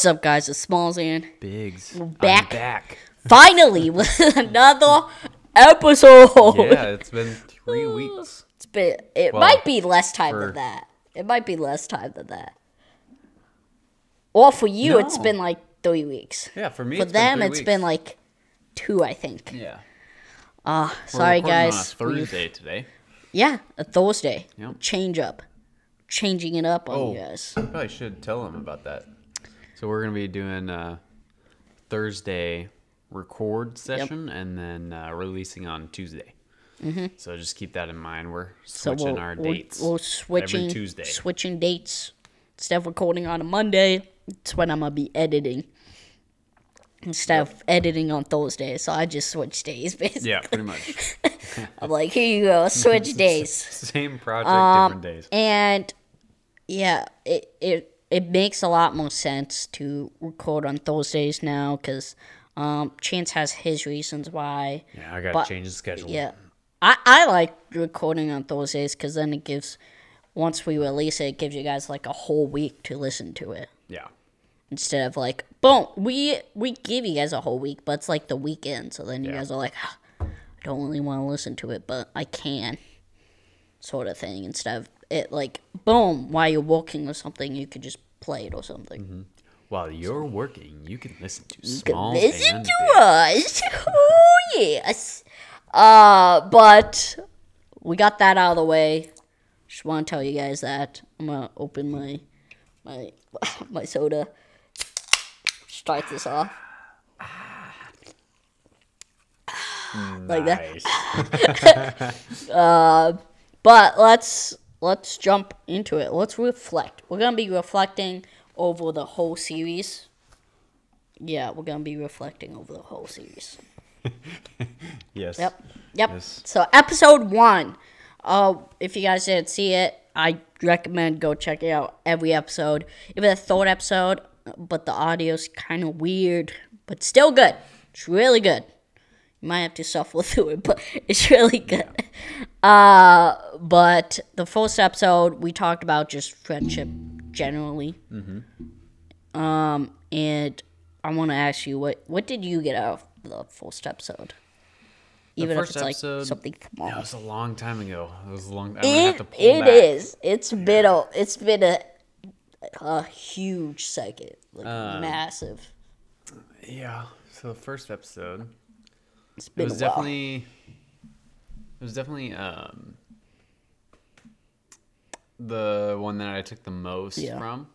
What's up, guys? It's Smallzan. Biggs. We're back. I'm back. Finally with another episode. Yeah, it's been 3 weeks. It Well, might be less time than that. It might be less time than that. Or for you, it's No. been like 3 weeks. Yeah, for me, For it's them, been 3 it's weeks. been like 2, I think. Yeah. Sorry, We're recording guys. on a Thursday today. Yeah, a Thursday. Yep. Change up. Changing it up on Oh, you guys. probably should tell them about that. So we're gonna be doing Thursday record session and then releasing on Tuesday. Mm-hmm. So just keep that in mind. We're switching our dates. We're switching, every Tuesday. Switching dates. Instead of recording on a Monday, it's when I'm going to be editing. Instead of editing on Thursday. So I just switch days, basically. Yeah, pretty much. I'm like, here you go, switch days. Same project, different days. And, yeah, it makes a lot more sense to record on Thursdays now because Chance has his reasons why. Yeah, I gotta change the schedule. Yeah. I like recording on Thursdays because then it gives, once we release it, it gives you guys like a whole week to listen to it. Yeah. Instead of like, boom, we give you guys a whole week, but it's like the weekend. So then you Yeah. guys are like, I don't really want to listen to it, but I can. Sort of thing. Instead of it like, boom, while you're working or something, you could just play it or something. Mm-hmm. While you're working, you can listen to You can Small listen and to Big. us. Oh, yes. But we got that out of the way. Just want to tell you guys that. I'm going to open my soda. Start this off. Like that. Nice. But let's jump into it. Let's reflect. We're going to be reflecting over the whole series. Yeah, we're going to be reflecting over the whole series. Yes. Yep. Yes. So episode 1. If you guys didn't see it, I recommend go check it out every episode. Even the third episode, but the audio's kind of weird, but still good. It's really good. You might have to shuffle through it, but it's really good. But the first episode, we talked about just friendship generally. Mm-hmm. And I want to ask you, what did you get out of the first episode? Even if first it's like episode, something small. That was a long time ago. It was a long. I'm gonna have to pull It back. is. It's been a huge second, like massive. Yeah. So the first episode, It's been it was a while. definitely the one that I took the most Yeah. from,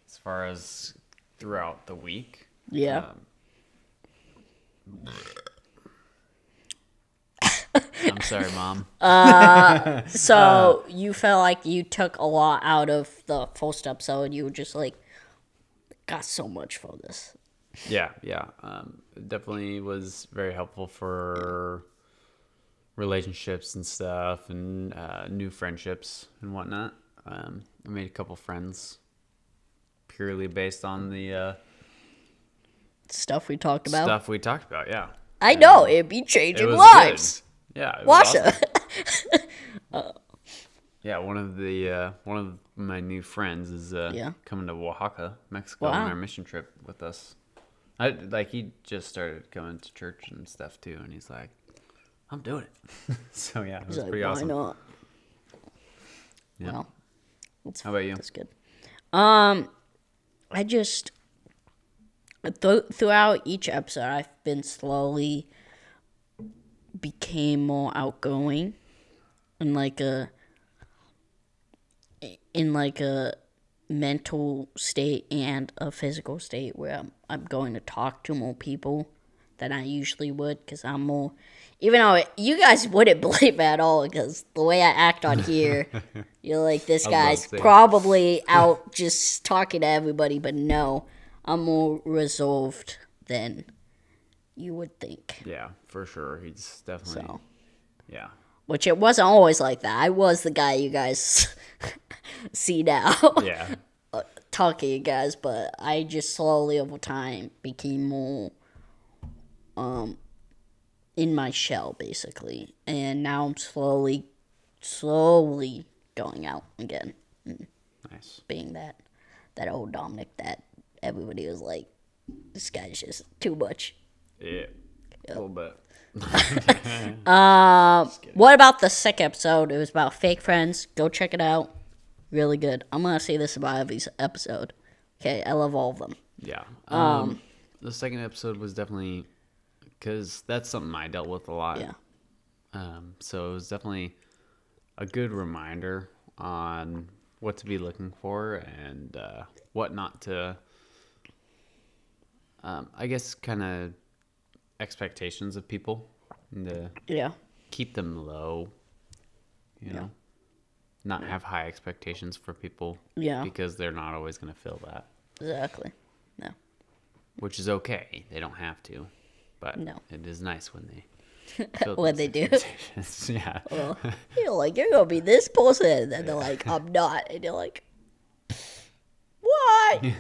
as far as throughout the week. Yeah. I'm sorry, Mom. So you felt like you took a lot out of the first episode. You were just like, got so much from this. Yeah. It definitely was very helpful for relationships and stuff, and new friendships and whatnot. I made a couple friends purely based on the Stuff we talked about. stuff we talked about. Yeah, I know it'd be it changing was lives. good. Yeah, it was Watch awesome. it. Yeah, one of my new friends is Yeah. coming to Oaxaca, Mexico, Wow. on our mission trip with us. He just started going to church and stuff too, and he's like, "I'm doing it." So yeah, it was He's like, pretty why awesome. not? Yeah. Well, How about you? that's good. I just throughout each episode, I've been slowly became more outgoing, in like a mental state and a physical state where I'm going to talk to more people than I usually would because I'm more. Even though you guys wouldn't believe it at all because the way I act on here, you're like, this I was about guy's to say. probably out just talking to everybody, but no, I'm more reserved than you would think. Yeah, for sure. He's definitely So, yeah. which it wasn't always like that. I was the guy you guys see now. Yeah. Talking to you guys, but I just slowly over time became more in my shell basically, and now I'm slowly going out again, Nice. being that old Dominic that everybody was like, this guy's just too much. Yeah, a little bit. What about the second episode? It was about fake friends. Go check it out. Really good. I'm gonna say this about every episode. Okay, I love all of them. Yeah. The second episode was definitely, because that's something I dealt with a lot. Yeah. So it was definitely a good reminder on what to be looking for and what not to. I guess kind of expectations of people and to Yeah. keep them low. You know, not have high expectations for people. Yeah. Because they're not always going to fill that. Exactly. No. Which is okay. They don't have to, but No. it is nice when they fill When those they do. expectations. Yeah. Well, you're like, you're gonna be this person, and they're like, I'm not, and you're like, why?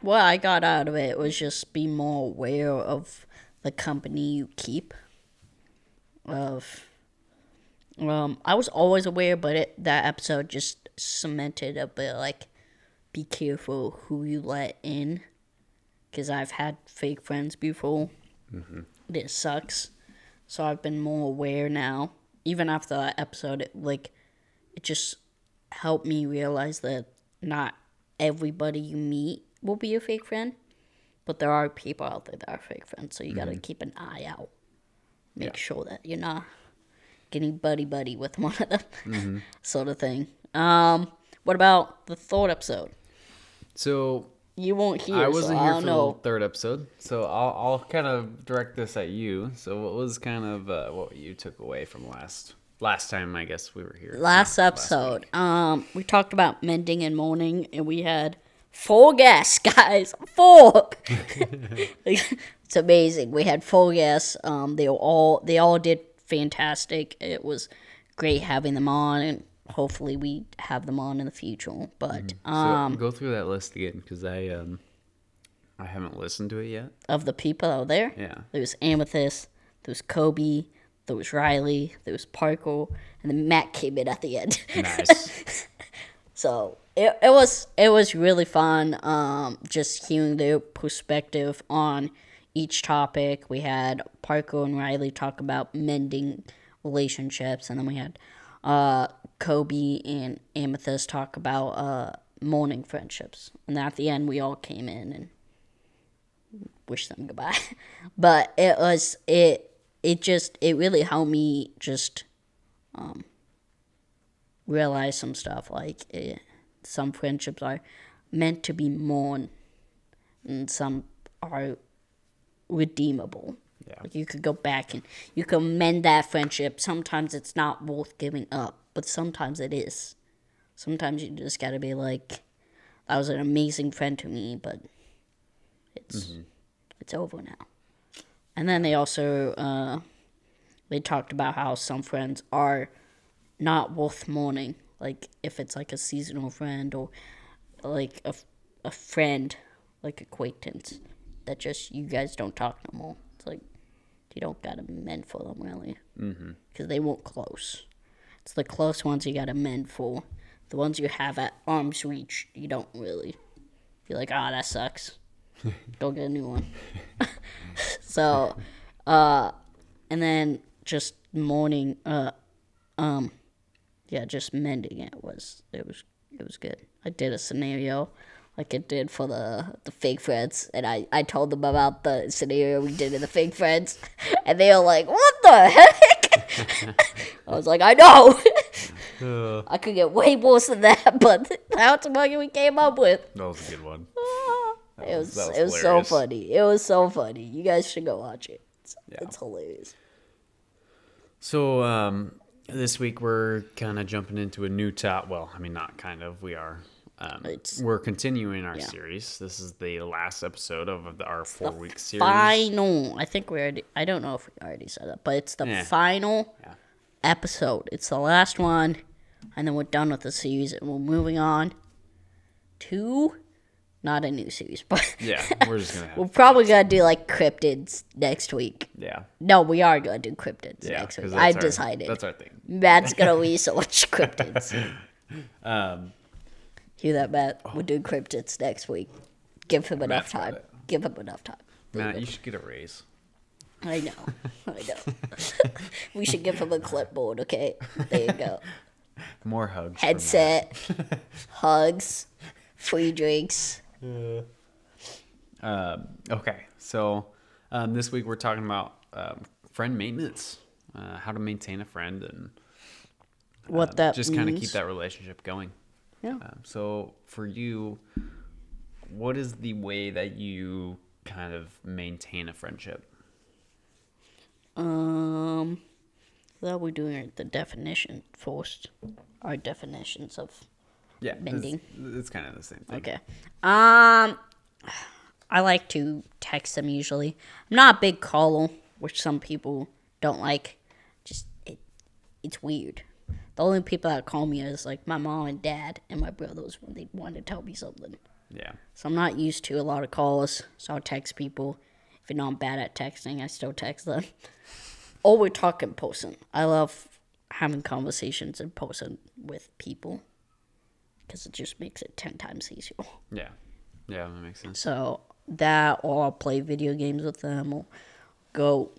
What I got out of it was just be more aware of the company you keep. I was always aware, but that episode just cemented a bit like, be careful who you let in, because I've had fake friends before. It sucks. So I've been more aware now. Even after that episode, it just helped me realize that not everybody you meet will be a fake friend, but there are people out there that are fake friends. So you gotta keep an eye out. Make sure that you're not getting buddy with one of them, sort of thing. What about the third episode? So You won't hear. I wasn't so here I for don't know. the third episode, so I'll kind of direct this at you. So what was kind of what you took away from last time? I guess we were here. Last episode, we talked about mending and mourning, and we had 4 guests, guys. 4. It's amazing. We had 4 guests. They all did fantastic. It was great having them on, and hopefully we have them on in the future. But So go through that list again, because I haven't listened to it yet. of the people out there, Yeah. there was Amethyst, there was Kobe, there was Riley, there was Parker, and then Matt came in at the end. Nice. So it was really fun, just hearing their perspective on each topic. We had Parker and Riley talk about mending relationships, and then we had Kobe and Amethyst talk about mourning friendships. And then at the end, we all came in and wished them goodbye. But it really helped me just realize some stuff. Like, some friendships are meant to be mourned, and some are redeemable. Yeah. Like, you could go back and you can mend that friendship. Sometimes it's not worth giving up, but sometimes it is. Sometimes you just gotta be like, that was an amazing friend to me, but it's over now. And then they also they talked about how some friends are not worth mourning. Like, if it's like a seasonal friend, or like a friend, like acquaintance, that just you guys don't talk no more. It's like, you don't gotta mend for them, really, because they weren't close. It's the close ones you gotta mend for. The ones you have at arm's reach, you don't really. You're like, that sucks. Go get a new one. So, and then just mourning, just mending it was good. I did a scenario like it did for the fake friends, and I told them about the scenario we did in the fake friends, and they were like, what the heck? I was like, I know. I could get way worse than that, but that's what we came up with. That was a good one. It was so hilarious. funny. It was so funny. You guys should go watch it. It's hilarious. So this week we're kind of jumping into a new top. Well, I mean, not kind of. We are. We're continuing our series. This is the last episode of our 4-week series. Final. I think I don't know if we already said that, but it's the final episode. It's the last one, and then we're done with the series, and we're moving on to not a new series, but Yeah, we're just gonna have. we're probably gonna do like cryptids next week. Yeah. No, we are gonna do cryptids Yeah. next week. 'cause I've that's our- decided. That's our thing. Matt's gonna research cryptids. Hear that, Matt? We're doing cryptids next week. Give him enough Matt's got time. it. Give him enough time. Matt, you should get a raise. I know. We should give him a clipboard, okay? There you go. More hugs. for Headset, hugs, free drinks. Okay, so this week we're talking about friend maintenance, how to maintain a friend, and What that just kind of means. keep that relationship going. Yeah. So for you, what is the way that you kind of maintain a friendship? Well, we're doing the definition first. Our definitions of Yeah, mending. it's kind of the same thing. Okay. I like to text them usually. I'm not a big caller, which some people don't like. Just it's weird. The only people that call me is like my mom and dad and my brothers when they want to tell me something. Yeah. So I'm not used to a lot of calls. So I'll text people. If you know I'm bad at texting, I still text them. Or we talk in person. I love having conversations in person with people because it just makes it 10 times easier. Yeah. Yeah, that makes sense. So that, or I'll play video games with them, or go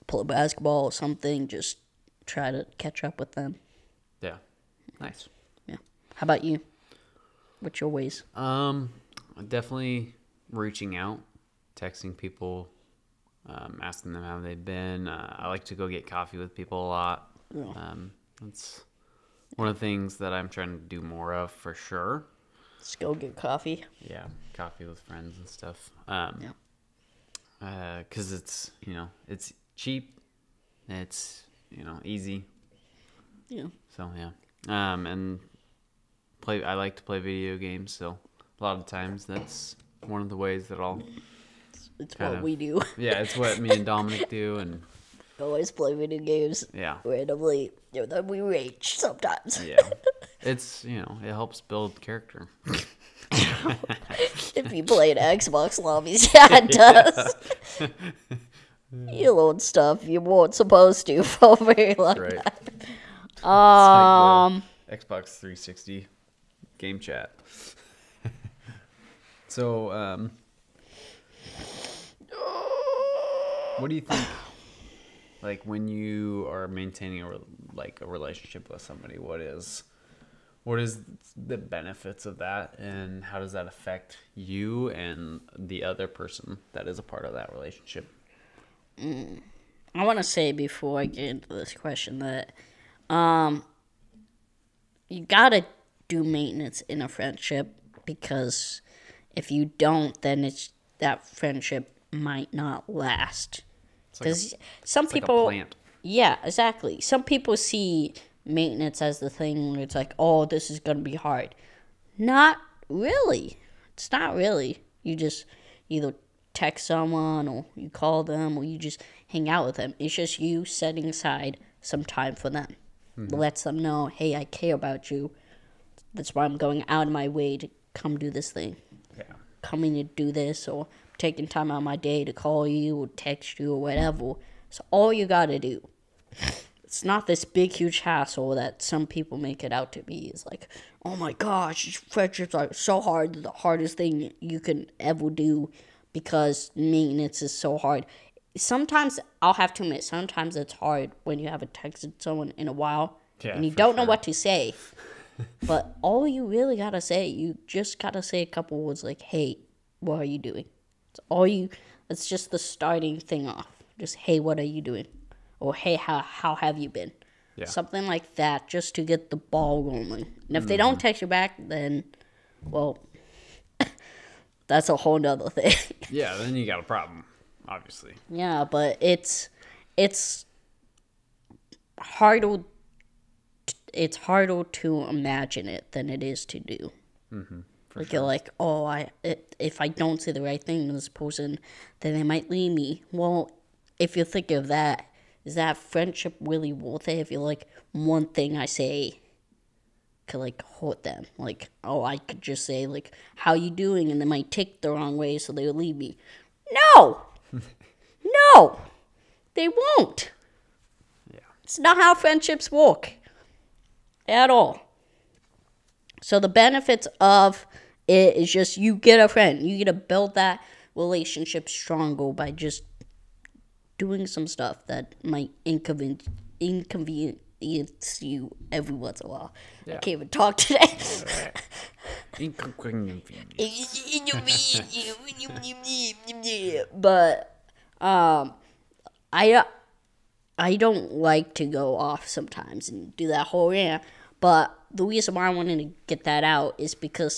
play basketball or something. Just try to catch up with them. Yeah. Nice. Yeah. How about you? What's your ways? Definitely reaching out, texting people, asking them how they've been. I like to go get coffee with people a lot. Yeah. That's one of the things that I'm trying to do more of for sure. Let's go get coffee. Yeah, coffee with friends and stuff. Yeah. 'Cause it's, it's cheap, it's, easy. Yeah. So yeah. And I like to play video games, so a lot of times that's one of the ways that I'll It's kind what of- we do. yeah, it's what me and Dominic do, and Always play video games yeah. randomly. Then we rage sometimes. Yeah. It's, it helps build character. If you play an Xbox lobbies, yeah, it does. You load stuff you weren't supposed to for a very long Right. time. It's like the Xbox 360 game chat. So, what do you think, like, when you are maintaining a relationship with somebody, what is the benefits of that, and how does that affect you and the other person that is a part of that relationship? I want to say before I get into this question that you gotta do maintenance in a friendship, because if you don't, then that friendship might not last. Because some It's like a people, plant. yeah, exactly. Some people see maintenance as the thing where it's like, oh, this is gonna be hard. Not really. It's not really. You just either text someone, or you call them, or you just hang out with them. It's just you setting aside some time for them. Lets them know, hey, I care about you. That's why I'm going out of my way to come do this thing. Yeah. Coming to do this, or taking time out of my day to call you or text you or whatever. So all you gotta do. It's not this big, huge hassle that some people make it out to be. It's like, oh my gosh, friendships are so hard, the hardest thing you can ever do, because maintenance is so hard. Sometimes, I'll have to admit, sometimes it's hard when you haven't texted someone in a while, Yeah, and you for don't know sure. what to say. But all you really gotta say, you just gotta say a couple words like, hey, what are you doing? It's just the starting thing off. Just, hey, what are you doing? Or, hey, how have you been? Yeah. Something like that, just to get the ball rolling. And if they don't text you back, then, well, that's a whole nother thing. Yeah, then you got a problem, obviously. Yeah, but it's harder. It's harder to imagine it than it is to do. Like you're like, oh, if I don't say the right thing to this person, then they might leave me. Well, if you think of that, is that friendship really worth it? If you're like, one thing I say could like hurt them. Like, oh, I could just say like, how you doing? And they might take the wrong way, so they'll leave me. No! No! They won't. Yeah. It's not how friendships work. At all. So the benefits of it is just you get a friend. You get to build that relationship stronger by just doing some stuff that might inconvenience you every once in a while. Yeah. I can't even talk today. But I don't like to go off sometimes and do that whole rant. But the reason why I wanted to get that out is because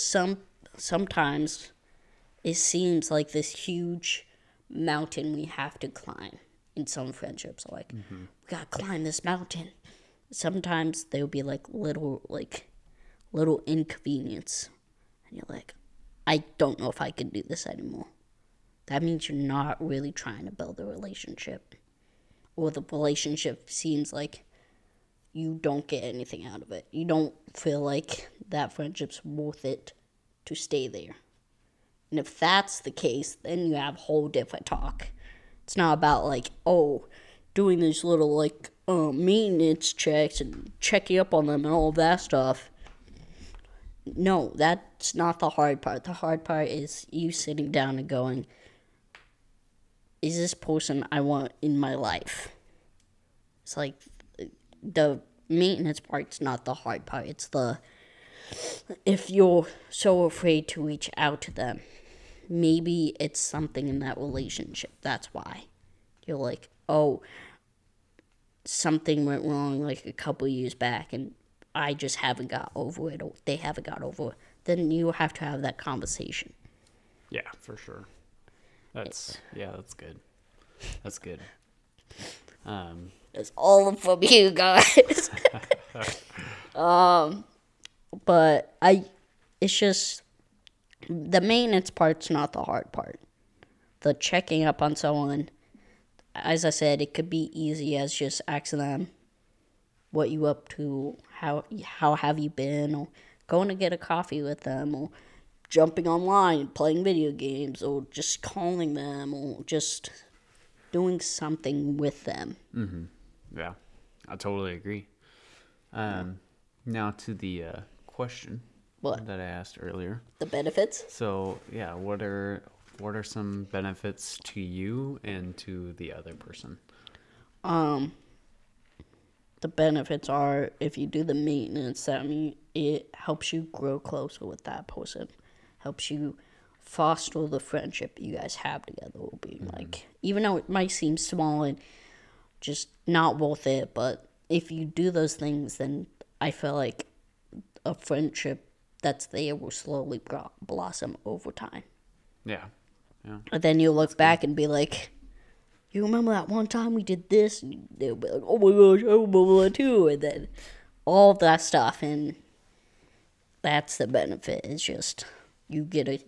sometimes it seems like this huge mountain we have to climb in some friendships. Like, we gotta climb this mountain. Sometimes there'll be little inconvenience. And you're like, I don't know if I can do this anymore. That means you're not really trying to build a relationship. Or the relationship seems like you don't get anything out of it. You don't feel like that friendship's worth it to stay there. And if that's the case, then you have a whole different talk. It's not about doing these little maintenance checks and checking up on them and all that stuff. No, that's not the hard part. The hard part is you sitting down and going, is this person I want in my life? It's like the maintenance part's not the hard part. It's if you're so afraid to reach out to them, maybe it's something in that relationship. That's why. You're like, oh, something went wrong a couple years back and I just haven't got over it, or they haven't got over it. Then you have to have that conversation. Yeah, for sure. That's good. That's good. It's all from you guys. But it's just the maintenance part's not the hard part. The checking up on someone, as I said, it could be easy as just asking them what you up to, how have you been, or going to get a coffee with them, or jumping online and playing video games, or just calling them, or just doing something with them. Mm-hmm. Yeah, I totally agree. Now to the question that I asked earlier. The benefits? So yeah, what are some benefits to you and to the other person? The benefits are, if you do the maintenance, that means it helps you grow closer with that person, helps you foster the friendship you guys have together. Will be even though it might seem small and just not worth it, but if you do those things, then I feel like a friendship that's there will slowly blossom over time. Yeah. And then you'll look back and be like, you remember that one time we did this? And they'll be like, oh my gosh, I remember that too. And then all that stuff. And that's the benefit. It's just you get to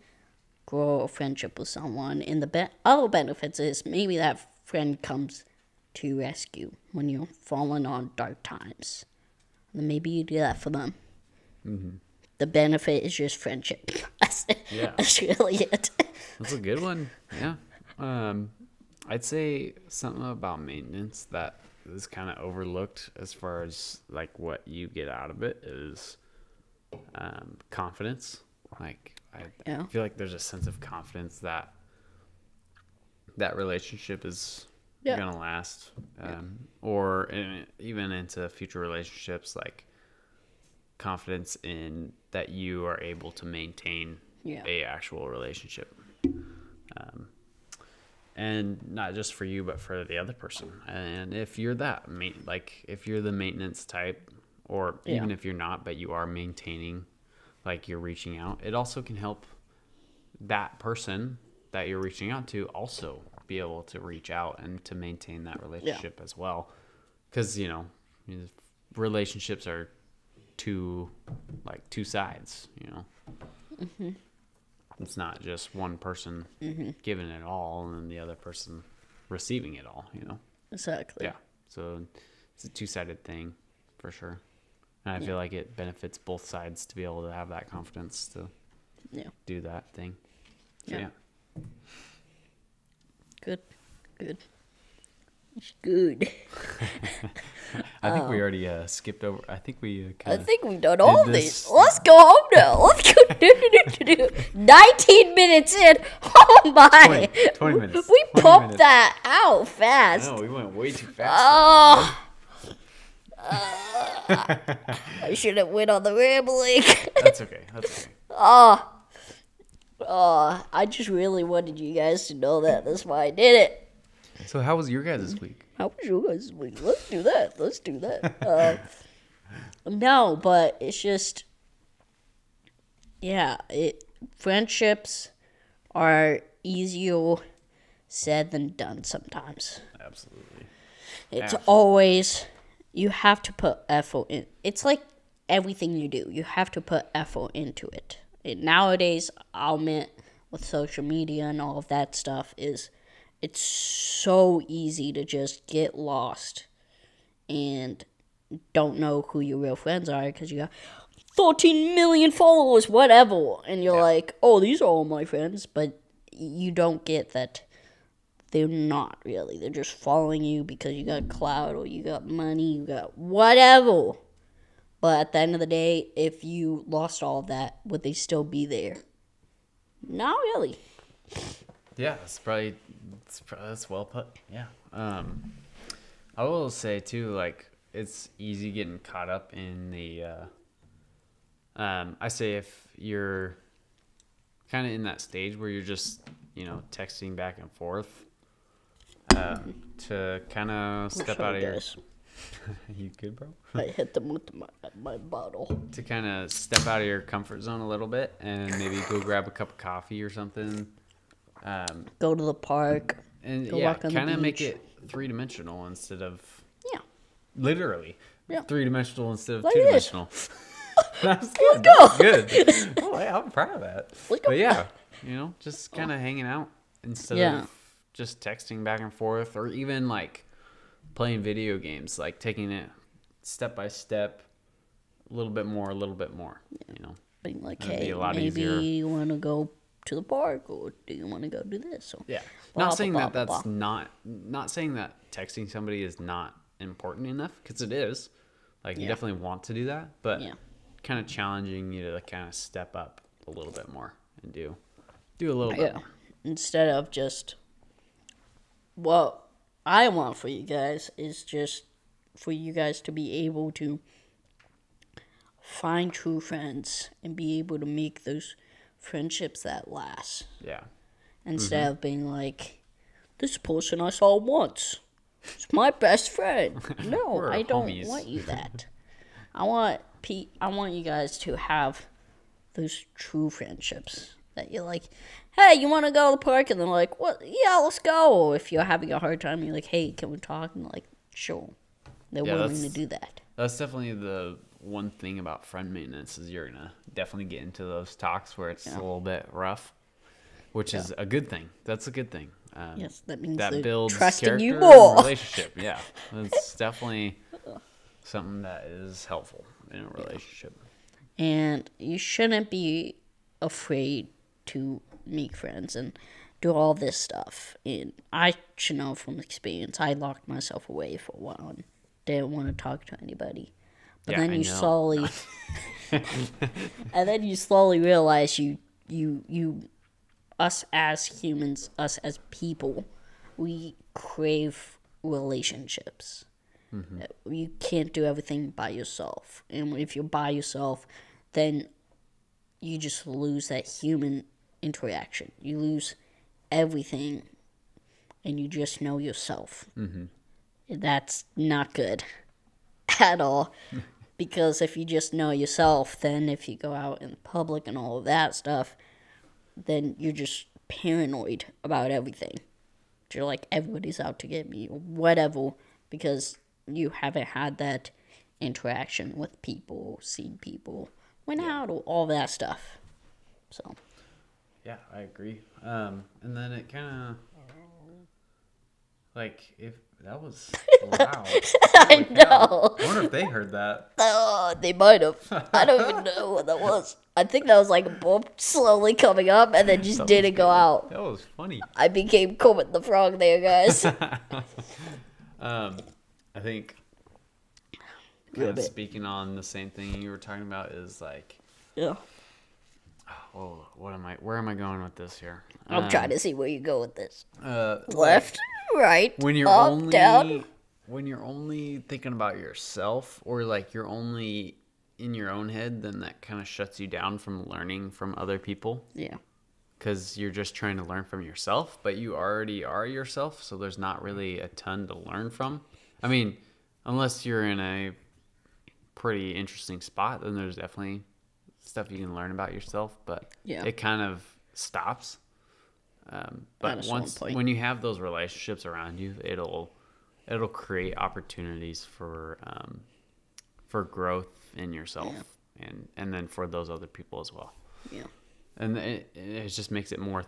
grow a friendship with someone. And the other benefits is maybe that friend comes to rescue when you're falling on dark times. And maybe you do that for them. Mm-hmm. The benefit is just friendship. That's really it. That's a good one. Yeah. I'd say something about maintenance that is kind of overlooked as far as what you get out of it is confidence. I feel like there's a sense of confidence that relationship is gonna last, or even into future relationships. Confidence in that you are able to maintain a actual relationship. And not just for you, but for the other person. And if you're if you're the maintenance type, or even if you're not, but you are maintaining, you're reaching out, it also can help that person that you're reaching out to also be able to reach out and to maintain that relationship as well. Because, relationships are two sides, Mm-hmm. It's not just one person giving it all and then the other person receiving it all, Exactly. Yeah. So it's a two-sided thing for sure. And I feel like it benefits both sides to be able to have that confidence to do that thing. So, yeah. Good. Good. I think we already skipped over. I think we I kind of. think we've done all of this- these. Let's go home now. Let's go. 19 minutes in. Oh my. 20 minutes. We 20 pumped minutes. that out fast. No, we went way too fast. Oh. I should have went on the rambling. That's okay. That's okay. Oh, I just really wanted you guys to know that. That's why I did it. So, how was your guys' week? How was your guys' week? Let's do that. Let's do that. No, but it's just, yeah, friendships are easier said than done sometimes. Absolutely. It's Absolutely. always, you have to put effort in. It's like everything you do. You have to put effort into it. Nowadays, I'll admit, with social media and all of that stuff, it's so easy to just get lost and don't know who your real friends are because you got 14 million followers, whatever. And you're like, oh, these are all my friends. But you don't get that they're not really. They're just following you because you got clout or you got money, you got whatever. But at the end of the day, if you lost all of that, would they still be there? Not really. Yeah, that's well put. Yeah. I will say too, like it's easy getting caught up in the. I say if you're kind of in that stage where you're just texting back and forth, to kind of step out of your. You good, bro? I hit them with my bottle. To kind of step out of your comfort zone a little bit and maybe go grab a cup of coffee or something. Go to the park. And Go yeah, walk on the kind of make beach. it three-dimensional instead of Yeah. literally Yeah. three-dimensional instead of Like it is. two-dimensional. That's good. go. That's good. Oh, yeah, I'm proud of that. Let's go. But yeah, just kind of hanging out instead Yeah. of just texting back and forth or even like playing video games, like taking it step by step, a little bit more. Being like, That'd be hey, a lot maybe easier. you want to go to the park or do you want to go do this? So, Yeah. blah, Not saying blah, that blah, that's not saying that texting somebody is not important enough, because it is. Like, you Yeah. definitely want to do that, but Yeah. kind of challenging you to kind of step up a little bit more and do a little bit Yeah. more. Instead of just, what I want for you guys is just for you guys to be able to find true friends and be able to make those friendships that last. Yeah. Instead Mm-hmm. of being like, this person I saw once. It's my best friend. No, We're I don't homies. want you that. I want you guys to have those true friendships that you're like, hey, you want to go to the park? And they're like, what? Yeah, let's go. Or if you're having a hard time, you're like, hey, can we talk? And they're like, sure. They're Yeah, willing to that's- do that. That's definitely the one thing about friend maintenance is you're going to definitely get into those talks where it's a little bit rough, which is a good thing. That's a good thing. Yes, that means That they're builds trusting you character and more. relationship. Yeah, that's definitely something that is helpful in a relationship. And you shouldn't be afraid to make friends and do all this stuff. And I should know from experience, I locked myself away for a while and didn't want to talk to anybody. But Yeah, then I you know. slowly, and then you slowly realize us as humans, us as people, we crave relationships. You can't do everything by yourself. And if you're by yourself, then you just lose that human interaction. You lose everything, and you just know yourself. That's not good at all. Because if you just know yourself, then if you go out in public and all of that stuff, then you're just paranoid about everything. You're like, everybody's out to get me, or whatever, because you haven't had that interaction with people, seen people, went out, or all that stuff. So, Yeah, I agree. And then it kind of like if that was loud. I know. I wonder if they heard that. Oh, they might have. I don't even know what that was. I think that was like a bump slowly coming up and then just That didn't was go good. out. That was funny. I became Kermit the Frog there, guys. I think kind of speaking on the same thing you were talking about is like, Yeah. oh, where am I going with this here? I'm trying to see where you go with this. Like, Left, right, when you're up, only down. when you're only thinking about yourself, or like you're only in your own head, then that kind of shuts you down from learning from other people. Yeah. Because you're just trying to learn from yourself, but you already are yourself, so there's not really a ton to learn from. I mean, unless you're in a pretty interesting spot, then there's definitely stuff you can learn about yourself, but Yeah. it kind of stops. At But a certain once point. when you have those relationships around you, it'll create opportunities for growth in yourself, and then for those other people as well. Yeah. And it just makes it more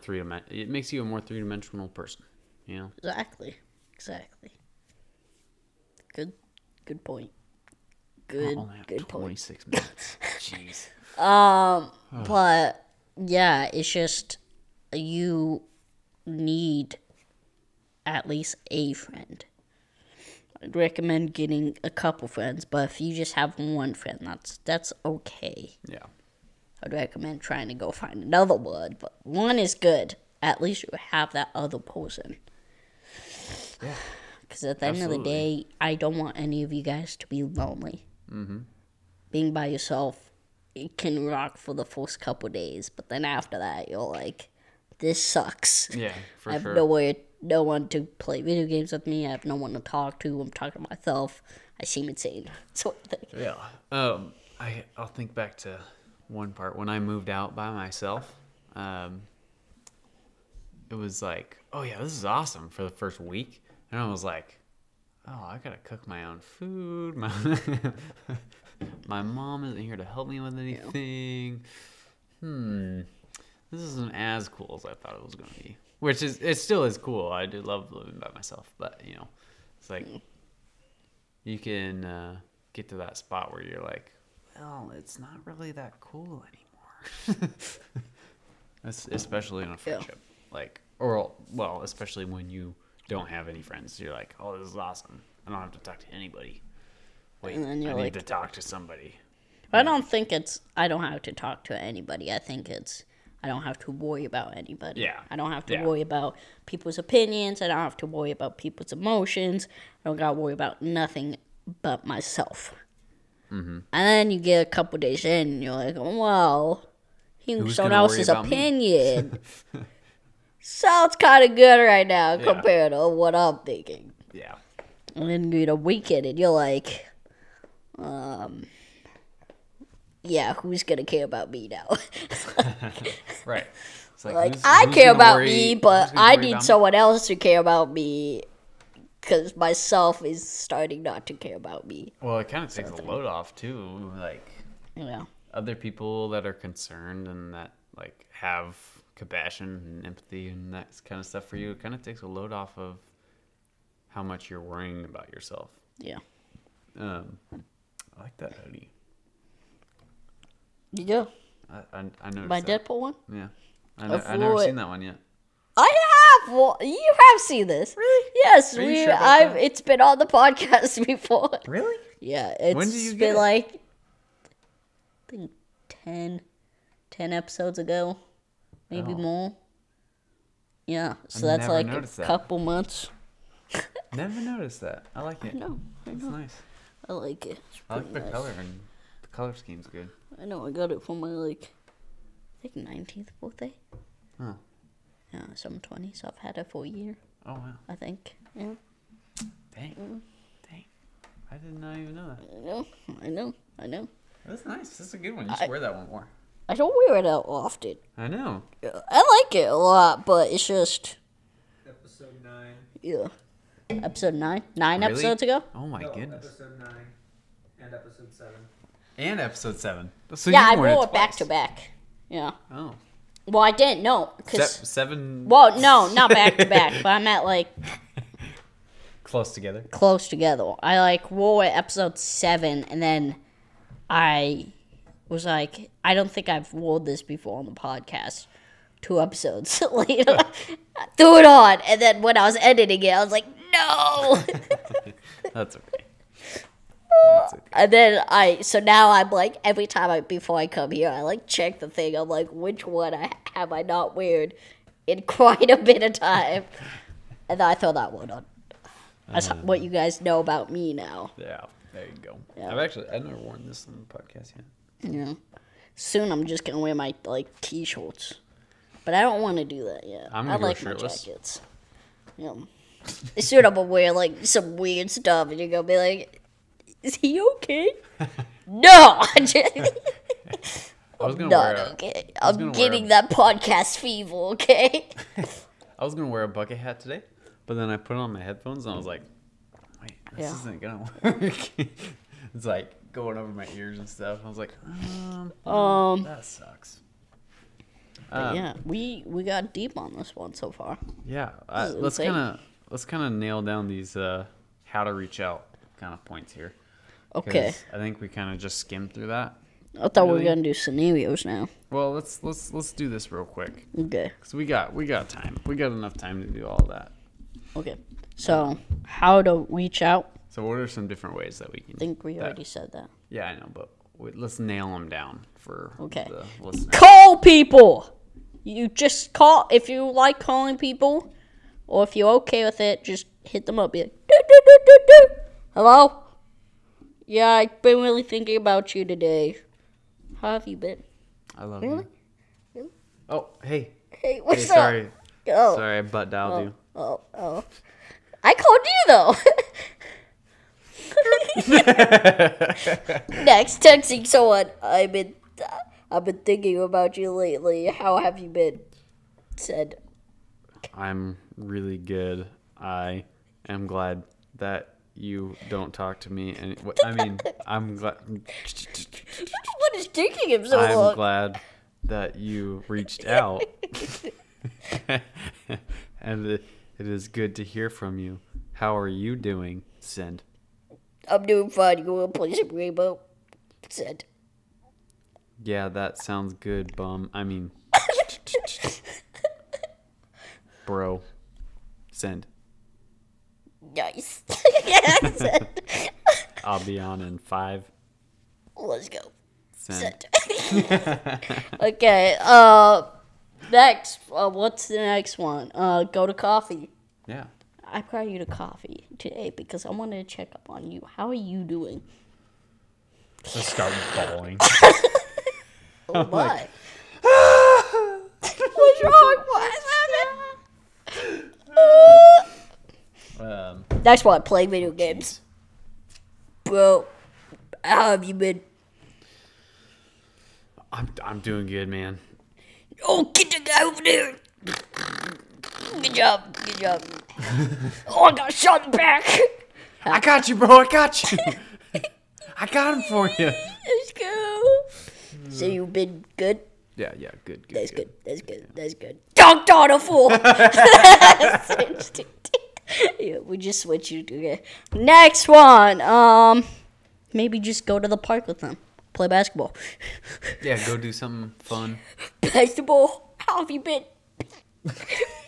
it makes you a more three-dimensional person, you know? Exactly. Good point. Good Only at point. 26 minutes. Jeez. But yeah, it's just you need at least a friend. I'd recommend getting a couple friends, but if you just have one friend, that's okay. Yeah. I'd recommend trying to go find another one, but one is good. At least you have that other person. Yeah. Because at the end of the day, I don't want any of you guys to be lonely. Mm-hmm. Being by yourself, it can rock for the first couple days, but then after that, you're like, this sucks. Yeah, for I have sure. no one to play video games with me. I have no one to talk to. I'm talking to myself. I seem insane. Sort of thing. Yeah. I'll think back to one part when I moved out by myself. It was like, oh yeah, this is awesome for the first week, and I was like, oh, I gotta cook my own food. My mom isn't here to help me with anything. This isn't as cool as I thought it was gonna be. Which it still is cool. I do love living by myself, but you know, it's like you can get to that spot where you're like, well, it's not really that cool anymore. Especially in a friendship, especially when you don't have any friends. You're like, oh, this is awesome. I don't have to talk to anybody. Wait, And then you're I like- need to talk to somebody. I don't think I don't have to talk to anybody. I think I don't have to worry about anybody. Yeah. I don't have to Yeah. worry about people's opinions. I don't have to worry about people's emotions. I don't got to worry about nothing but myself. Mm-hmm. And then you get a couple days in, and you're like, well, hearing Who's someone gonna worry else's about me? opinion sounds kind of good right now Yeah. compared to what I'm thinking. Yeah. And then you get a weekend, and you're like, yeah, who's going to care about me now? Right. It's Like, who's I care gonna about worry- me, who's but gonna I worry need about me? someone else to care about me because myself is starting not to care about me. Well, it kind of takes a load off too. Like Yeah. other people that are concerned and that like have compassion and empathy and that kind of stuff for you. It kind of takes a load off of how much you're worrying about yourself. Yeah. I like that hoodie. Yeah. I noticed My that. Deadpool one? Yeah. I I've never thought- seen that one yet. I have. Well, you have seen this. Really? Yes. Are you sure about that? It's been on the podcast before. Really? Yeah. It's When did you been get it? like, I think 10 episodes ago. Maybe Oh. more. Yeah. So I that's never like noticed a that. couple months. Never noticed that. I like it. I know. It's nice. I like it. It's I like the pretty nice. color and the color scheme's good. I know. I got it for my I think 19th birthday. Huh. Yeah, so I'm 20, so I've had it for a year. Oh wow. I think. Yeah. Dang. Dang. I did not even know that. I know. That's nice. That's a good one. You should wear that one more. I don't wear it out often. I know. I like it a lot, but it's just Episode 9. yeah. Episode 9? 9 Really? episodes ago? Oh my No, goodness. Episode 9 and episode 7. And episode 7. So Yeah, I you've worn wore it back twice. to back. Yeah. Oh. Well, I didn't know because 7 well, no, not back to back, but I meant like close together. close together. I like wore it episode 7, and then I was like, I don't think I've worn this before on the podcast. 2 episodes later, I threw it on, and then when I was editing it, I was like, no. That's okay. That's okay. And then so now I'm like, every time before I come here, I like check the thing. I'm like, which one have I not worn in quite a bit of time? And then I throw that one on. That's what you guys know about me now. Yeah, there you go. Yeah. I've never worn this on the podcast yet. Yeah. Soon I'm just gonna wear my like t-shirts, but I don't want to do that yet. I'm I gonna go like shirtless. my jackets. Yeah. Soon I'm gonna wear like some weird stuff, and you're gonna be like, "Is he okay?" No. I was gonna Not wear. okay. was I'm gonna wear getting that podcast fever. Okay. I was gonna wear a bucket hat today, but then I put on my headphones and I was like, "Wait, this Yeah. isn't gonna work." It's like going over my ears and stuff. I was like, that sucks." But yeah, we got deep on this one so far. Yeah, This is let's insane. kind of nail down these how to reach out kind of points here. 'Cause Okay. I think we kind of just skimmed through that. I thought we were Really? gonna do scenarios now. Well, let's do this real quick Okay. because we got time. We got enough time to do all that. Okay. So how to reach out? So what are some different ways that we can? I think we that- already said that. Yeah, I know, but let's nail them down for Okay. the listeners. Call people. You just call if you like calling people, or if you're okay with it. Just hit them up. Be like, "Do, do, do, do, do. Hello. Yeah, I've been really thinking about you today. How have you been? I love Really? you. Really? Oh, hey. Hey, Hey, what's up? sorry. Oh, Sorry, I butt dialed you. oh. I called you though. Next, texting someone. I've been thinking about you lately. How have you been? Said. I'm really good. I am glad that you don't talk to me. And I mean, I'm glad. What is taking him so I'm long? glad that you reached out, and it is good to hear from you. How are you doing? Send. I'm doing fine. You want to play some Rainbow? Said. Yeah, that sounds good, bum. I mean, bro. Send. Nice. Yeah, said. I'll be on in 5. Let's go. Send. Said. Okay. Next. What's the next one? Go to coffee. Yeah. I brought you to coffee today because I wanted to check up on you. How are you doing? Just start bawling. Oh my. What's wrong? What's happening? Next one, play video games. Bro, how have you been? I'm doing good, man. Oh, get the guy over there. Good job. Good job. Oh, I got shot in the back. I got you, bro. I got you. I got him for you. Let's go. So you've been good? Yeah, good. That's good. That's good. That's good. Dunked on a fool. Yeah, we just switched you to next one. Maybe just go to the park with them. Play basketball. Yeah, go do something fun. Basketball. How have you been?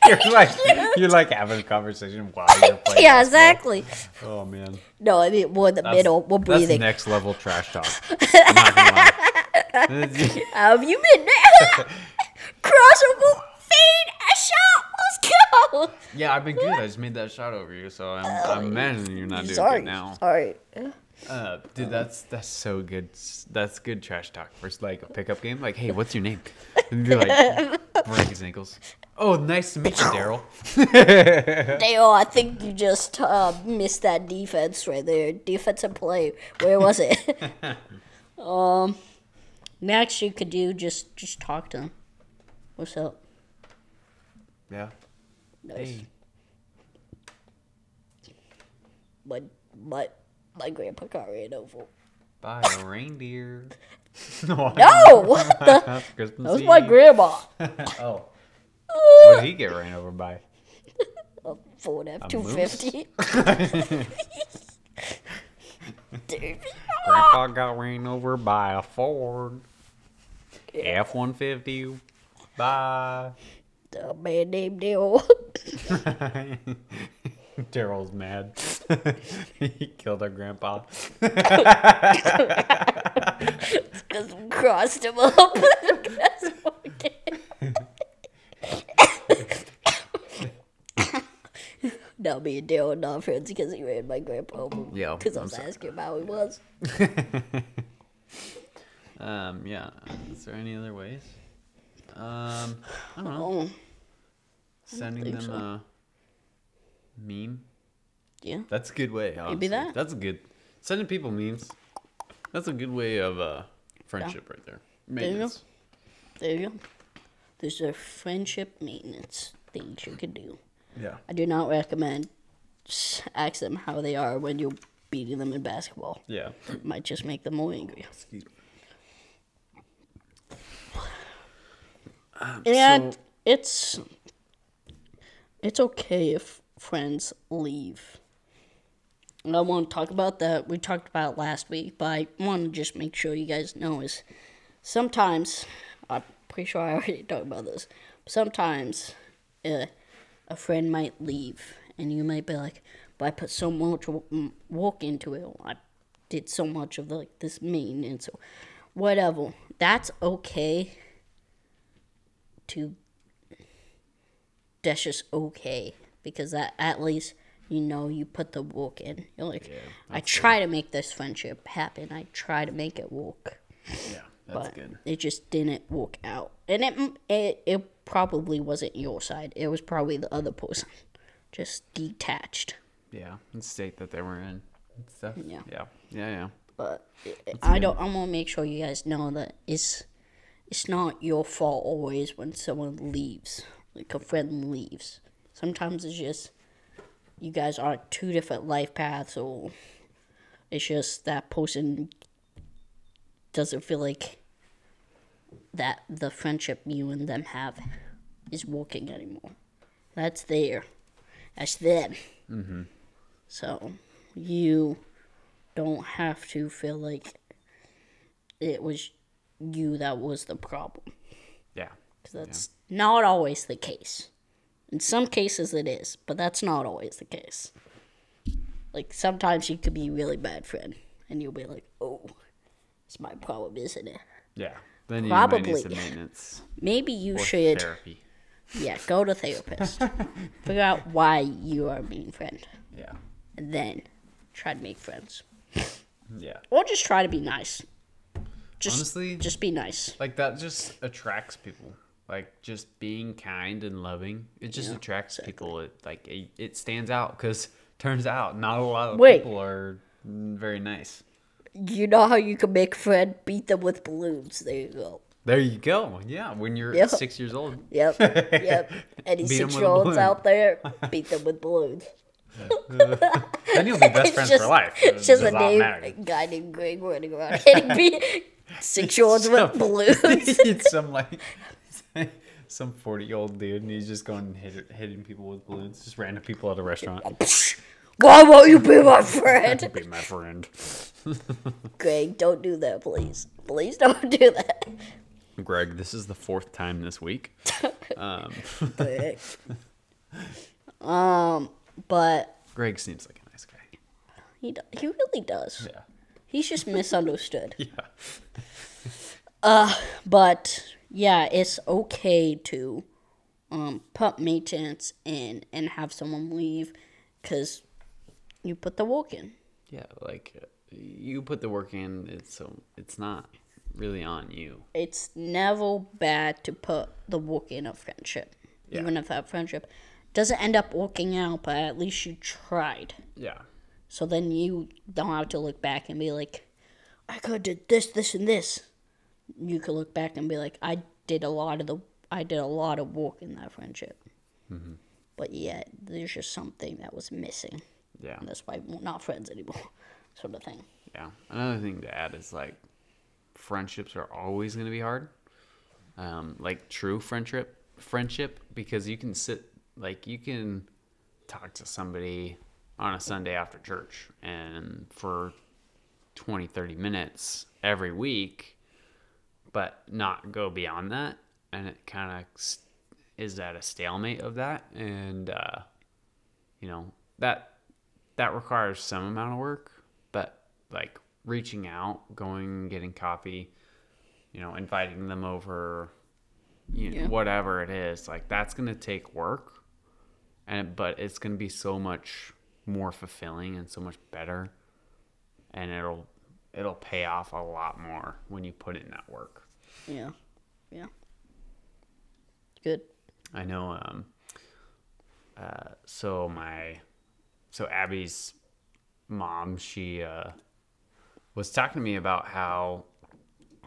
You're like having a conversation while you're playing. Yeah, exactly. Oh man. No, I mean more in the middle. We're That's breathing. next level trash talk. I'm not gonna lie. How have you been? Crossover. Feed a shot. Let's go. Yeah, I've been good. I just made that shot over you, so I'm imagining you're not doing Sorry. good now. Sorry. Dude, that's so good. That's good trash talk for like a pickup game. Like, hey, what's your name? And be like, break his ankles. Oh, nice to meet you, Daryl. Dale, I think you just missed that defense right there. Defensive play. Where was it? Next, you could do just talk to him. What's up? Yeah. Nice. Hey. My grandpa got ran over. Buy a reindeer. No! What the? Christmas That was my Eve. grandma. Oh. What did he get ran over by? A Ford moose? F-250. Dude. Grandpa got ran over by a Ford F-150. Bye. A man named Dale. Daryl's mad. He killed our grandpa. Because we crossed him up. That's now me and Daryl are not friends because he ran my grandpa over. Yeah, Because I I'm was sorry. asking him how he was. Yeah. Is there any other ways? I don't know. Oh, Sending think them so. a meme. yeah. That's a good way. Honestly. that. That's a good. Sending people memes. That's a good way of friendship right there. you go. Maintenance. There you go. There's a friendship maintenance things you can do. Yeah. I do not recommend just ask them how they are when you're beating them in basketball. Yeah. It might just make them more angry. Excuse me. And So- it's okay if friends leave. And I want to talk about that. We talked about it last week, but I want to just make sure you guys know is sometimes, I'm pretty sure I already talked about this, sometimes a friend might leave and you might be like, but I put so much work into it. I did so much of this maintenance or whatever. That's okay to that's just okay because that at least you know you put the work in. You're like, Yeah, I try to make this friendship happen. I try to make it work, Yeah. That's but good. it just didn't work out. And it probably wasn't your side. It was probably the other person, just detached. Yeah. And state that they were in and stuff. Yeah. Yeah. Yeah. Yeah. But I want to make sure you guys know that it's not your fault always when someone leaves, like a friend leaves. Sometimes it's just you guys are on two different life paths, or it's just that person doesn't feel like that the friendship you and them have is working anymore. That's there. That's them. Mm-hmm. So you don't have to feel like it was you that was the problem. Yeah. Because that's not always the case. In some cases it is, but that's not always the case. Like sometimes you could be a really bad friend and you'll be like, oh, it's my problem, isn't it? Yeah. Then you might Probably. need some maintenance Maybe you or should, therapy. yeah, go to therapist. Figure out why you are a mean friend. Yeah. And then try to make friends. Yeah. Or just try to be nice. Honestly, Just be nice. like that just attracts people. Like just being kind and loving, it just Yeah, attracts people. It stands out because turns out not a lot of Wait. people are very nice. You know how you can make a friend? Beat them with balloons. There you go. There you go. Yeah, when you're Yep. 6 years old. Yep, yep. Any Beat 'em with a 6-year-olds balloon. out there, beat them with balloons. Then you'll be best friends for life. It's It just a does not name, matter. a guy named Greg running around hitting 6-year-olds with balloons. It's some 40-year-old dude, and he's just going and hitting people with balloons. Just random people at a restaurant. Why won't you be my friend? Be my friend. Greg, don't do that, please. Please don't do that. Greg, this is the 4th time this week. Greg. But Greg seems like a nice guy. he really does. Yeah. He's just misunderstood. Yeah. But yeah, it's okay to put maintenance in and have someone leave because you put the work in. Yeah, like you put the work in, it's not really on you. It's never bad to put the work in a friendship, Yeah. even if that friendship doesn't end up working out, but at least you tried. Yeah. So then you don't have to look back and be like, I could have did this, this, and this. You could look back and be like, I did a lot of work in that friendship. Mm-hmm. But yet, there's just something that was missing. Yeah. And that's why we're not friends anymore, sort of thing. Yeah. Another thing to add is like friendships are always going to be hard. Like true friendship, because you can talk to somebody on a Sunday after church and for 20, 30 minutes every week, but not go beyond that. And it kind of is at a stalemate of that. And, that requires some amount of work, but like reaching out, going, getting coffee, inviting them over, whatever it is, like that's going to take work, but it's going to be so much more fulfilling and so much better, and it'll pay off a lot more when you put in that work. Yeah. Good. I know. So Abby's mom, she was talking to me about how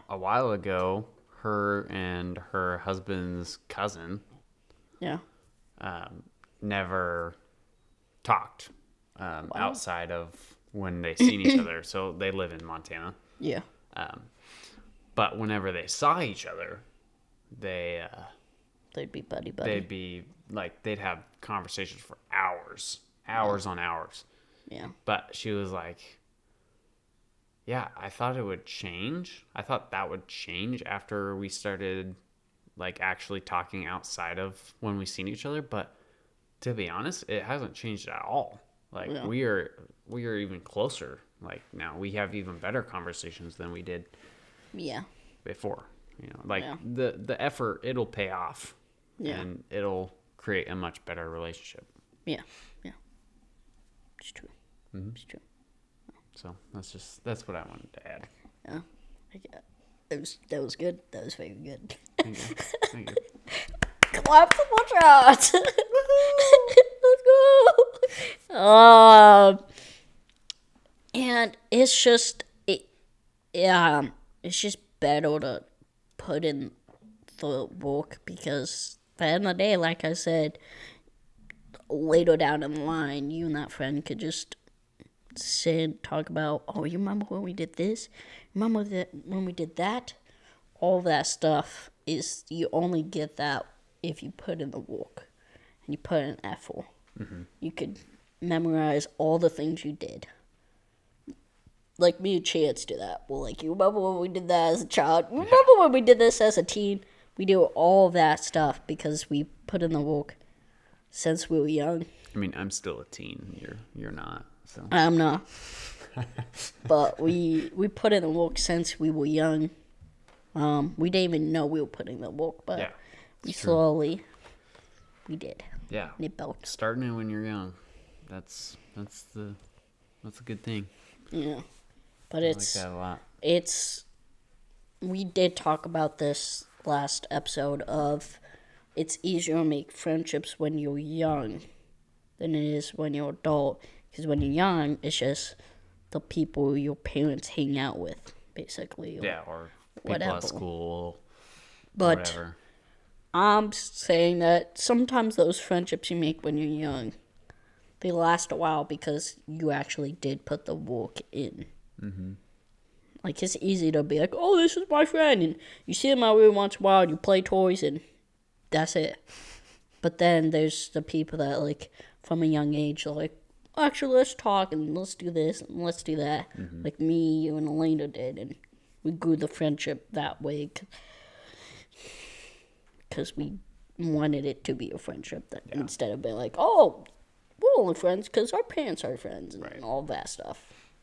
a while ago her and her husband's cousin Yeah. never talked outside of when they seen each other. So they live in Montana. Yeah. But whenever they saw each other, they'd be buddy. they'd have conversations for hours on hours. Yeah. But she was like, yeah, I thought it would change. I thought that would change after we started like actually talking outside of when we seen each other. But to be honest, it hasn't changed at all. Like we are even closer. Like now we have even better conversations than we did before. The effort, it'll pay off. Yeah. And it'll create a much better relationship. Yeah. It's true. Mm-hmm. It's true. So that's what I wanted to add. Yeah. That was good. That was very good. Thank you. Clap the watch. Let's go. And it's just it's just better to put in the work, because at the end of the day, like I said, later down in the line, you and that friend could just sit and talk about, oh, you remember when we did this? Remember that when we did that? All that stuff you only get that if you put in the work and you put in effort. Mm-hmm. You could memorize all the things you did. Like me and Chance do that. Well, like, you remember when we did that as a child? You remember when we did this as a teen? We do all that stuff because we put in the work since we were young. I mean, I'm still a teen. You're not. So I'm not. But we put in the work since we were young. We didn't even know we were putting the work, but we slowly we did. Yeah. And it built. Starting it when you're young. That's a good thing. Yeah. But I like that a lot. We did talk about this last episode of it's easier to make friendships when you're young than it is when you're adult. Because when you're young, it's just the people your parents hang out with, basically. Or people at school. But whatever. I'm saying that sometimes those friendships you make when you're young, they last a while because you actually did put the work in. Mm-hmm. Like, it's easy to be like, oh, this is my friend, and you see them out every once in a while, and you play toys, and that's it. But then there's the people that, like, from a young age, are like, actually, let's talk, and let's do this, and let's do that. Mm-hmm. Like me, you, and Elena did, and we grew the friendship that way because we wanted it to be a friendship instead of being like, oh, we're only friends because our parents are friends, and all that stuff.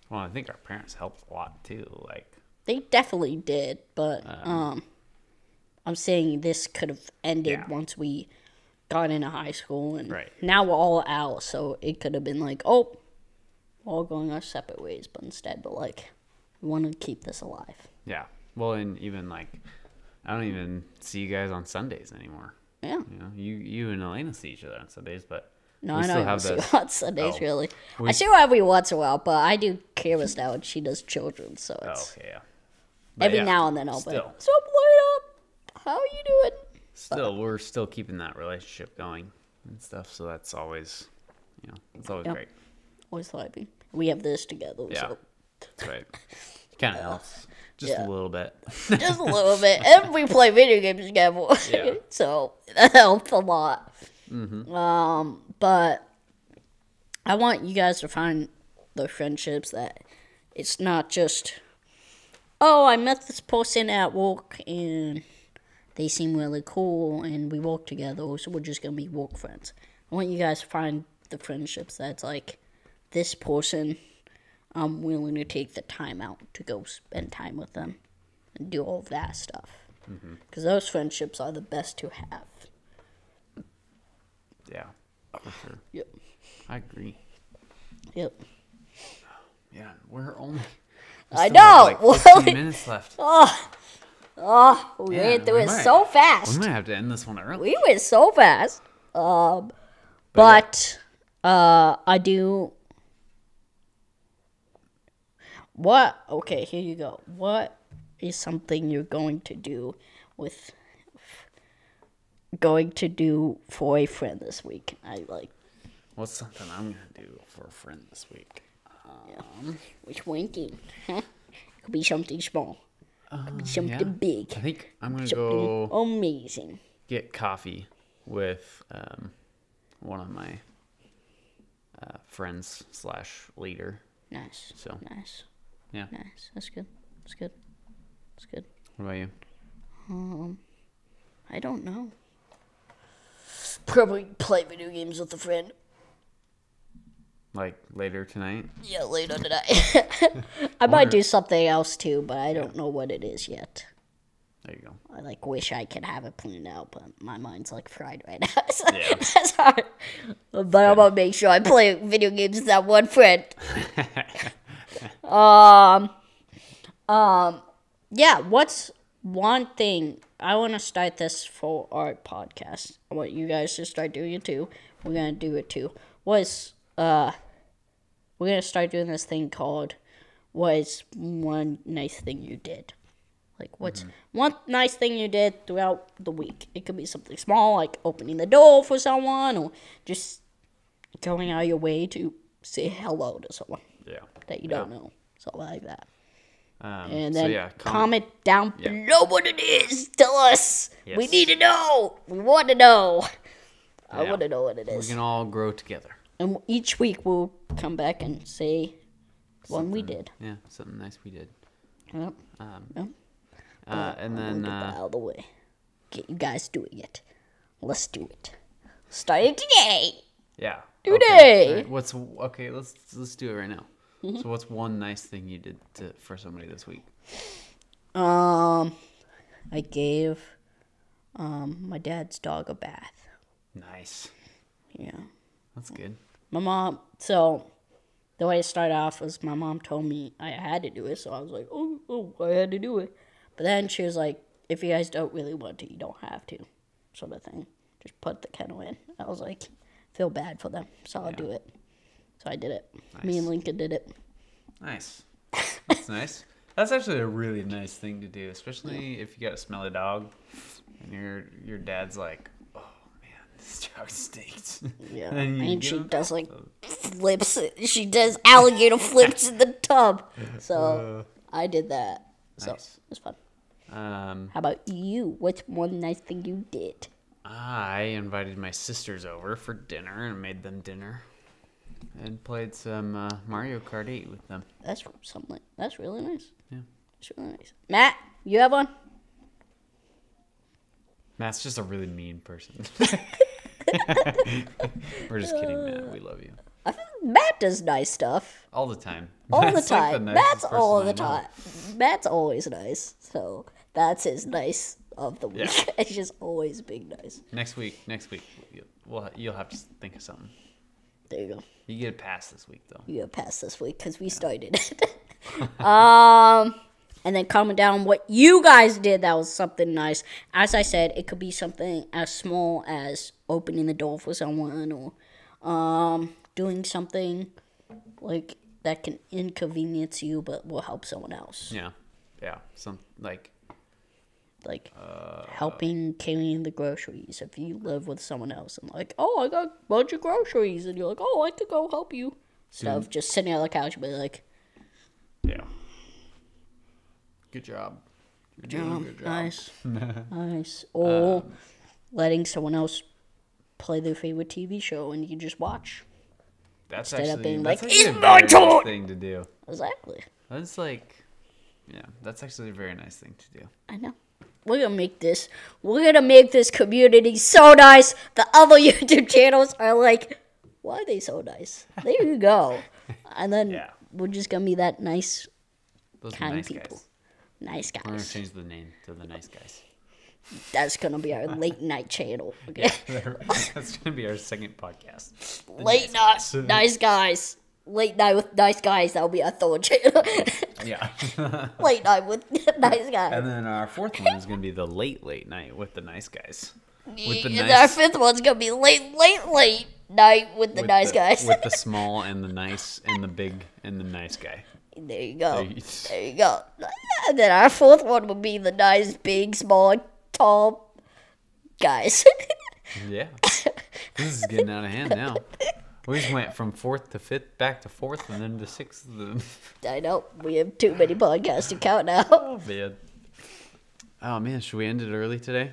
Well, I think our parents helped a lot too. Like, they definitely did, but I'm saying this could have ended once we got into high school, and now we're all out. So it could have been like, oh, we're all going our separate ways, but instead, we're like, we want to keep this alive. Yeah. Well, and even like, I don't even see you guys on Sundays anymore. Yeah. You and Elena see each other on Sundays, but. No, I don't see her on Sundays, really. I see her every once in a while, but I do Kira's now, and she does children, so it's... okay, yeah. Every now and then I'll be like, what's up, Lena? How are you doing? Still, we're still keeping that relationship going and stuff, so that's always, it's always great. Always thriving. We have this together, so... That's right. It kind of helps. Just a little bit. Just a little bit. And we play video games together. Yeah. So, that helps a lot. Mm-hmm. But I want you guys to find the friendships that it's not just, oh, I met this person at work and they seem really cool and we work together, so we're just going to be work friends. I want you guys to find the friendships that's like, this person, I'm willing to take the time out to go spend time with them and do all of that stuff. Because those friendships are the best to have. Yeah, for sure. Yep. I agree. Yep. Yeah, we're only. I still have, know. like 15 minutes left. We Yeah, went through we it might- so We fast. might have to end this one early. We went so fast. But I do. What? Okay, here you go. What is something you're going to do for a friend this week? What's something I'm gonna do for a friend this week? Which winking? Huh? Could be something small. Could be something big. I think I'm gonna Something go amazing. get coffee with one of my friends / leader. Nice. So Nice. yeah. Nice. That's good. That's good. That's good. What about you? I don't know. Probably play video games with a friend. Like later tonight? Yeah, later tonight. I might do something else too, but I don't know what it is yet. There you go. I wish I could have it planned out, but my mind's fried right now. So Yeah. that's hard. But I'm gonna make sure I play video games with that one friend. Yeah, what's one thing I want to start this for our podcast? I want you guys to start doing it too. We're gonna do it too. We're gonna start doing this thing called "Was one nice thing you did?" What's one nice thing you did throughout the week? It could be something small, like opening the door for someone, or just going out of your way to say hello to someone Yeah. that you don't know, something like that. And so then yeah, comment down below what it is. Tell us. We Yes. need to know. We want to know. I Yeah. want to know what it We is. can all grow together. And each week we'll come back and say one we Something- did. Yeah, something nice we did. Yep. And then Get that out of the way. Get you guys doing it. Let's do it. Starting today. yeah. Today. Okay. Okay? Let's do it right now. So what's one nice thing you did for somebody this week? I gave my dad's dog a bath. Nice. Yeah. That's good. My mom, so the way it started off was my mom told me I had to do it, so I was like, oh, I had to do it. But then she was like, if you guys don't really want to, you don't have to, sort of thing. Just put the kennel in. I was like, feel bad for them, so I'll do it. So I did it. Me and Lincoln did it. Nice. That's nice. That's actually a really nice thing to do, especially if you got a smelly dog and your dad's like, oh man, this dog stinks. Yeah. And you And give she him- does flips. She does alligator flips in the tub. So I did that. So Nice. it was fun. Um, How about you? What's one nice thing you did? I invited my sisters over for dinner and made them dinner, and played some Mario Kart 8 with them. That's something. That's really nice. Yeah. That's really nice. Matt, you have one? Matt's just a really mean person. We're just kidding, Matt. We love you I think Matt does nice stuff all the time. all the Matt's like time. nicest Matt's all person the I know. time. Matt's always nice. So that's his nice of the week. Yeah. It's just always being nice. Next week, you'll have to think of something. There you go. You get a pass this week, though. You got past this week because we started it. And then comment down what you guys did that was something nice. As I said, it could be something as small as opening the door for someone or doing something like that can inconvenience you but will help someone else. Yeah, some like Helping carrying the groceries if you live with someone else and like, oh, I got a bunch of groceries and you're like, oh, I could go help you. Instead of just sitting on the couch and be like, yeah. Good job. You're doing a good job. nice, nice. Or letting someone else play their favorite TV show and you just watch. That's Instead of actually being that's like, actually a "It's my very turn!" nice thing to do. Exactly. That's like, yeah, that's actually a very nice thing to do. I know. We're gonna make this community so nice. The other YouTube channels are like, Why are they so nice? There you go. And then Yeah. we're just gonna be that nice, Those are kind nice people. guys. Nice We're gonna guys. change the name to the nice guys. That's gonna be our late night channel. Okay? That's gonna be our second podcast. The Late nice night, guys. nice guys. Late night with nice guys. That'll be our third channel. Yeah. Late night with nice guys. And then our fourth one is gonna be the late night with the nice guys. With the And nice, our fifth one's gonna be late night with the with nice guys. with the small and the nice and the big and the nice guy. There you go. There you- There you go. And then our fourth one would be the nice, big, small, tall guys. Yeah. This is getting out of hand now. We just went from fourth to fifth, back to fourth, and then to sixth. I know. We have too many podcasts to count now. Oh man. Oh man, should we end it early today?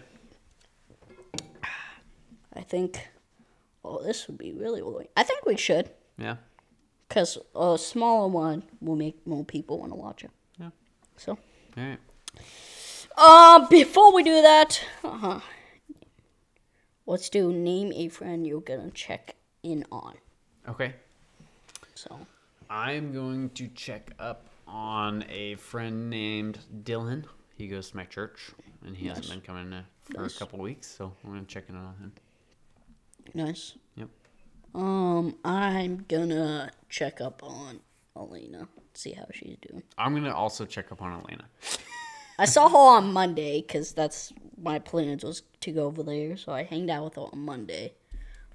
I think, this would be really annoying. I think we should. Yeah. Because a smaller one will make more people want to watch it. Yeah. So, All right. before we do that, let's do name a friend you're going to check in on. Okay. So, I'm going to check up on a friend named Dylan. He goes to my church, and he hasn't Nice. been coming for Nice. a couple weeks, so I'm going to check in on him. nice. Yep. I'm gonna check up on Elena, see how she's doing. I'm going to also check up on Elena. I saw her on Monday, because that's my plans was to go over there, so I hanged out with her on Monday.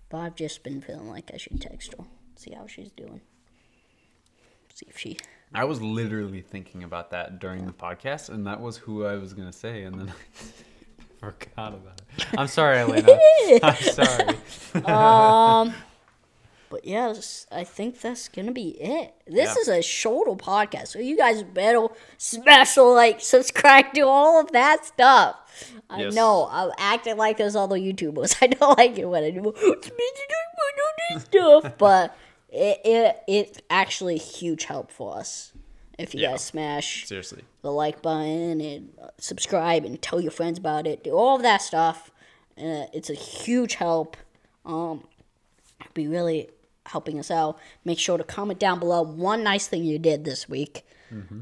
But I've just been feeling like I should text her, see how she's doing. See if she... I was literally thinking about that during the podcast, and that was who I was going to say, and then I forgot about it. I'm sorry, Elena. I'm sorry. But yeah, I think that's gonna be it. This Yeah. is a shorter podcast, so you guys better smash the like, subscribe to all of that stuff. I Yes. know I'm acting like those other YouTubers. I don't like it when I do this stuff, but it's actually huge help for us if you Yeah. guys smash Seriously. the like button and subscribe and tell your friends about it. Do all of that stuff. It's a huge help. Be really helping us out. Make sure to comment down below one nice thing you did this week,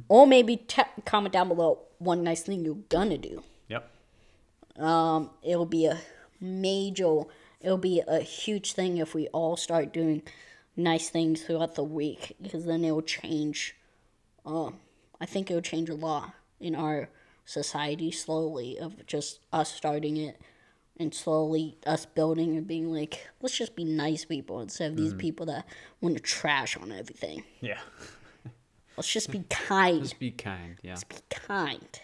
or maybe comment down below one nice thing you're gonna do. Yep. It'll be a huge thing if we all start doing nice things throughout the week, because then it'll change. I think it'll change a lot in our society slowly, of just us starting it and slowly us building and being like, let's just be nice people instead of these people that want to trash on everything. Yeah. Let's just be kind. Just be kind. Yeah. Be kind.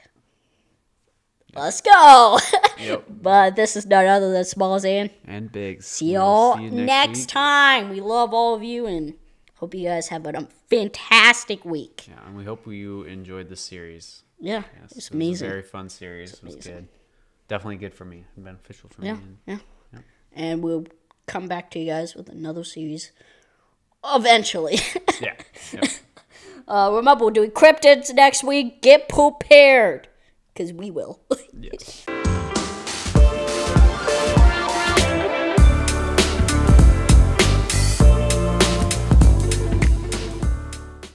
Let's go. Yep. But this is none other than Smalls and And Biggs. see We'll y'all see you next week. time. We love all of you and hope you guys have a fantastic week. Yeah, and we hope you enjoyed the series. Yeah, Yes, it's it was amazing. a very fun series. It was amazing. good. Definitely good for me. And beneficial for Yeah, me. yeah. Yeah. And we'll come back to you guys with another series eventually. Yeah. Yep. Remember, we're doing cryptids next week. Get prepared, because we will. Yes.